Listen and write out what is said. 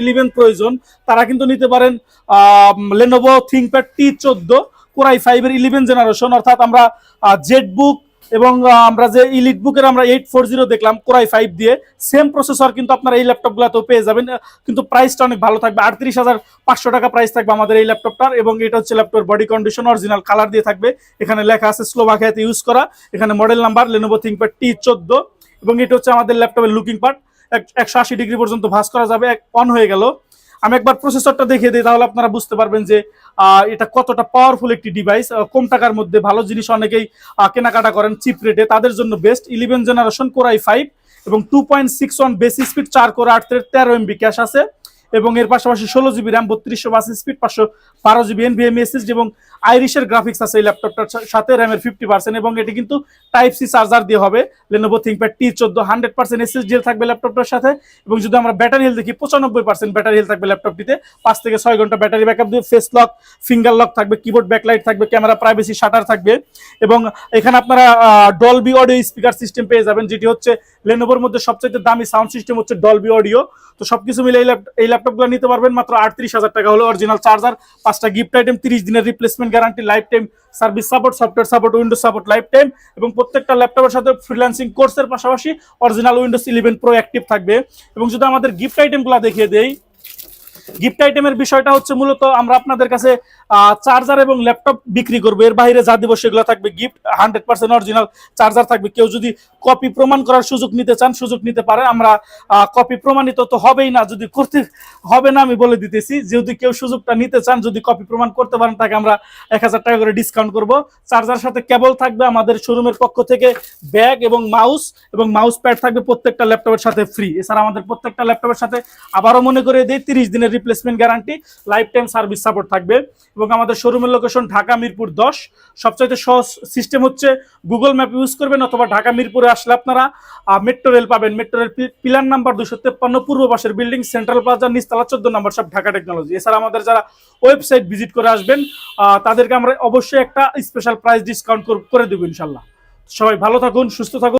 11 প্রয়োজন তারা কিন্তু নিতে পারেন Lenovo ThinkPad T14 Core i5 এর 11 জেনারেশন, অর্থাৎ আমরা জেট বুক এবং আমরা যে ইলিট বুকের আমরা 840 দেখলাম Core i5 দিয়ে, সেম প্রসেসর কিন্তু আপনারা এই ল্যাপটপগুলোতেও পেয়ে যাবেন, কিন্তু প্রাইসটা অনেক ভালো থাকবে। 38,500 টাকা প্রাইস থাকবে আমাদের এই ল্যাপটপটার। এবং এটা হচ্ছে ল্যাপটপের বডি কন্ডিশন অরিজিনাল কালার দিয়ে থাকবে, এখানে লেখা আছে স্লোভাকিয়াতে ইউজ করা, এখানে model number Lenovo ThinkPad T14। এবং এটা হচ্ছে আমাদের ল্যাপটপের লুকিং পার্ট, 180 ডিগ্রি পর্যন্ত ভাঁজ করা যাবে। অন হয়ে গেল, আমি একবার প্রসেসরটা দেখিয়ে দিই, তাহলে আপনারা বুঝতে পারবেন যে এটা কতটা পাওয়ারফুল একটি ডিভাইস। কম টাকার মধ্যে ভালো জিনিস অনেকেই কেনাকাটা করেন চিপ রেটে, তাদের জন্য বেস্ট। 11 জেনারেশন Core i5 এবং 2.61 বেসি speed, 4 core 8 thread, 13 MB cash আছে। এবং এর পাশাপাশি 16 GB RAM, 3282 speed, 512 GB NVMe SSD এবং আইরিশের গ্রাফিক্স আছে এই ল্যাপটপটার সাথে, র্যামের 50%। এবং এটি কিন্তু টাইপ সি চার্জার দিয়ে হবে। Lenovo ThinkPad T14 100% SSD থাকবে ল্যাপটপটার সাথে। এবং যদি আমরা ব্যাটারি হেলথ দেখি, 95% ব্যাটারি হেলথ থাকবে ল্যাপটপটিতে, 5 থেকে 6 ঘন্টা ব্যাটারি ব্যাকআপ দিয়ে। ফেস লক, ফিঙ্গার লক থাকবে, কিবোর্ড ব্যাকলাইট থাকবে, ক্যামেরা প্রাইভেসি শাটার থাকবে। এবং এখানে আপনারা ডলবি অডিও স্পিকার সিস্টেম পেয়ে যাবেন, যেটি হচ্ছে লেনোভোর মধ্যে সবচেয়ে দামি সাউন্ড সিস্টেম হচ্ছে ডলবি অডিও। তো সবকিছু মিলে এই ল্যাপটপগুলো নিতে পারবেন মাত্র 38,000 টাকা হলো। অরিজিনাল চার্জার, 5টা গিফট আইটেম, 30 দিনের replacement guarantee, life time service support, software support, Windows support life time. এবং প্রত্যেকটা ল্যাপটপের সাথে ফ্রিল্যান্সিং কোর্সের পাশাপাশি অরিজিনাল উইন্ডোজ 11 প্রো অ্যাক্টিভ থাকবে। এবং যদি আমাদের গিফট আইটেমগুলো দেখিয়ে দেই, গিফট আইটেমের বিষয়টা হচ্ছে মূলত আমরা আপনাদের কাছে চার্জার এবং ল্যাপটপ বিক্রি করবো, এর বাইরে যা দিব সেগুলো থাকবে গিফট। 100% অরিজিনাল চার্জার থাকবে। কেউ যদি কপি প্রমাণ করার সুযোগ নিতে চান, সুযোগ নিতে পারে। আমরা কপি প্রমাণিত তো হবেই না, যদি করতে হবে না আমি বলে দিতেছি, যদি কেউ সুযোগটা নিতে চান, যদি কপি প্রমাণ করতে পারেন, তাকে আমরা 1000 টাকা করে ডিসকাউন্ট করব। চার্জার সাথে কেবল থাকবে আমাদের শোরুমের পক্ষ থেকে, ব্যাগ এবং মাউস প্যাড থাকবে প্রত্যেকটা ল্যাপটপের সাথে ফ্রি। এছাড়া আমাদের প্রত্যেকটা ল্যাপটপের সাথে আবারও মনে করে দিই 30 দিনের replacement guarantee, life time service support থাকবে। এবং আমাদের শোরুমের লোকেশন ঢাকা মিরপুর 10। সবচাইতে সহজ সিস্টেম হচ্ছে গুগল ম্যাপ ইউজ করবেন, অথবা ঢাকা মিরপুরে আসলে আপনারা মেট্রো রেল পাবেন। মেট্রো রেল পিলার নাম্বার 253 পূর্ব পাশের বিল্ডিং, সেন্ট্রাল প্লাজা, নিচতলা 14 নম্বর, সব ঢাকা টেকনোলজি। এছাড়া আমাদের যারা ওয়েবসাইট ভিজিট করে আসবেন তাদেরকে আমরা অবশ্যই একটা স্পেশাল প্রাইস ডিসকাউন্ট করে দেবো ইনশাল্লাহ। সবাই ভালো থাকুন, সুস্থ থাকুন।